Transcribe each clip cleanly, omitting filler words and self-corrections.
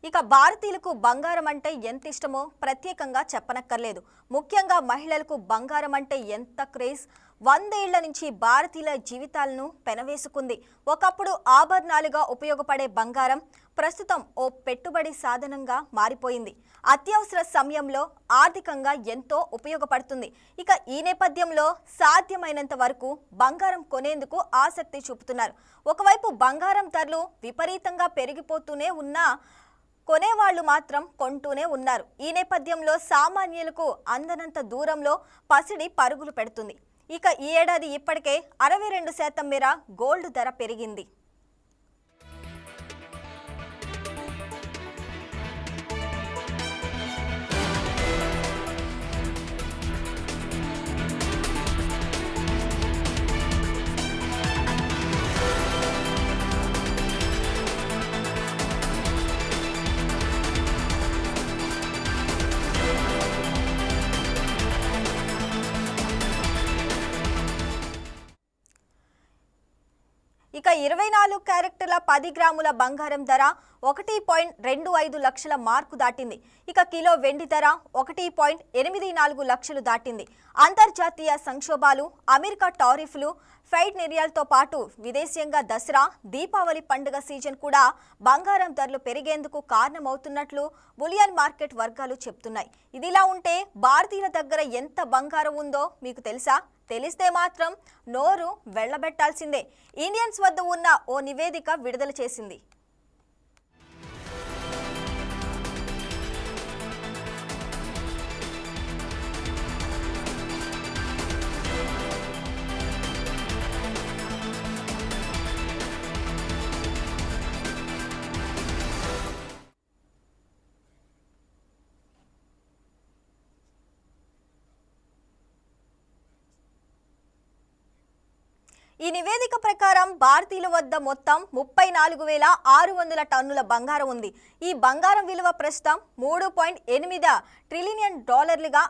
ఇక భారతీయులకు బంగారం అంటే ఎంత ఇష్టమో ప్రత్యేకంగా చెప్పనక్కర్లేదు. ముఖ్యంగా మహిళలకు బంగారం అంటే ఎంత క్రేజ్. 100 ఏళ్ల నుంచి భారతీయుల జీవితాలను పెనవేసుకుంది. ఒకప్పుడు ఆభరణాలుగా ఉపయోగపడే బంగారం ప్రస్తుతం ఓ పెట్టుబడి సాధనంగా మారిపోయింది. అత్యవసర సమయంలో ఆర్థికంగా ఎంతో ఉపయోగపడుతుంది. ఇక ఈ నేపథ్యంలో సాధ్యమైనంత వరకు బంగారం కొనేందుకు ఆసక్తి చూపుతున్నారు. ఒకవైపు బంగారం ధరలు విపరీతంగా పెరిగిపోతూనే ఉన్నా కొనేవాళ్లు మాత్రం కొంటూనే ఉన్నారు. ఈ నేపథ్యంలో సామాన్యులకు అందనంత దూరంలో పసిడి పరుగులు పెడుతుంది. ఇక ఈ ఏడాది ఇప్పటికే 62% మేర గోల్డ్ ధర పెరిగింది. ఇక 24 క్యారెట్ల 10 గ్రాముల బంగారం ధర 1.25 లక్షల మార్కు దాటింది. ఇక కిలో వెండి ధర 1.84 లక్షలు దాటింది. అంతర్జాతీయ సంక్షోభాలు, అమెరికా టారిఫ్లు, ఫైట్ నిర్యాలతో పాటు విదేశీయంగా దసరా, దీపావళి పండుగ సీజన్ కూడా బంగారం ధరలు పెరిగేందుకు కారణమవుతున్నట్లు బులియన్ మార్కెట్ వర్గాలు చెప్తున్నాయి. ఇదిలా ఉంటే భారతీయుల దగ్గర ఎంత బంగారం ఉందో మీకు తెలుసా? తెలిస్తే మాత్రం నోరు వెళ్లబెట్టాల్సిందే. ఇండియన్స్ వద్ద ఉన్న ఓ నివేదిక విడుదల చేసింది. ఈ నివేదిక ప్రకారం భారతీయుల వద్ద మొత్తం 34,600 టన్నుల బంగారం ఉంది. ఈ బంగారం విలువ ప్రస్తుతం $3.8 ట్రిలియన్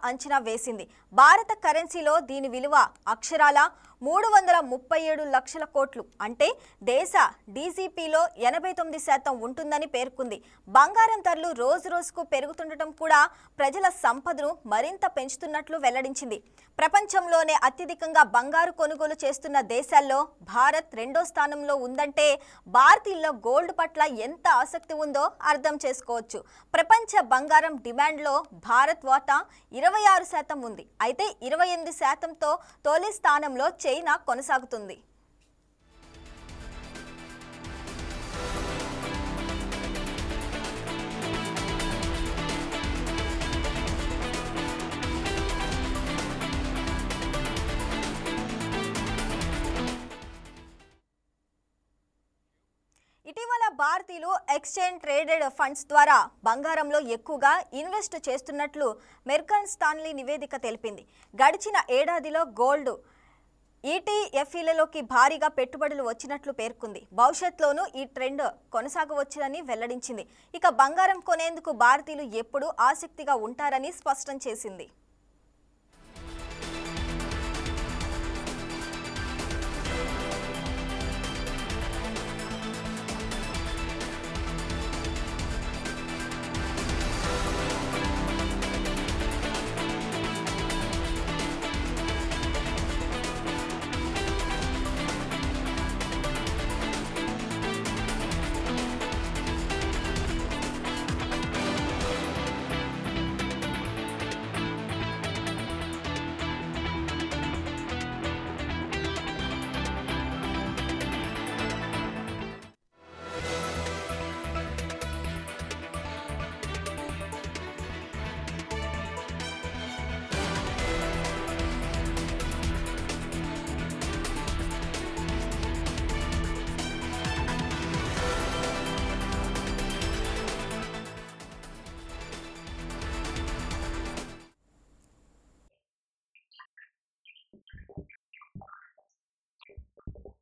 అంచనా వేసింది. భారత కరెన్సీలో దీని విలువ అక్షరాల 337 లక్షల కోట్లు, అంటే దేశ డీజీపీలో 89% ఉంటుందని పేర్కొంది. బంగారం ధరలు రోజురోజుకు పెరుగుతుండటం కూడా ప్రజల సంపదను మరింత పెంచుతున్నట్లు వెల్లడించింది. ప్రపంచంలోనే అత్యధికంగా బంగారు కొనుగోలు చేస్తున్న దేశాల్లో భారత్ 2వ స్థానంలో ఉందంటే భారతీయుల్లో గోల్డ్ పట్ల ఎంత ఆసక్తి ఉందో అర్థం చేసుకోవచ్చు. ప్రపంచ బంగారం డిమాండ్లో భారత్ వాటా 26% ఉంది. అయితే 28%తో తొలి స్థానంలో చైనా కొనసాగుతుంది. ఇటీవల భారతీయులు ఎక్స్చేంజ్ ట్రేడెడ్ ఫండ్స్ ద్వారా బంగారంలో ఎక్కువగా ఇన్వెస్ట్ చేస్తున్నట్లు మెర్గన్ స్టాన్లీ నివేదిక తెలిపింది. గడిచిన ఏడాదిలో గోల్డ్ ఈటీఎఫ్లలోకి భారీగా పెట్టుబడులు వచ్చినట్లు పేర్కొంది. భవిష్యత్తులోనూ ఈ ట్రెండ్ కొనసాగవచ్చునని వెల్లడించింది. ఇక బంగారం కొనేందుకు భారతీయులు ఎప్పుడూ ఆసక్తిగా ఉంటారని స్పష్టం చేసింది.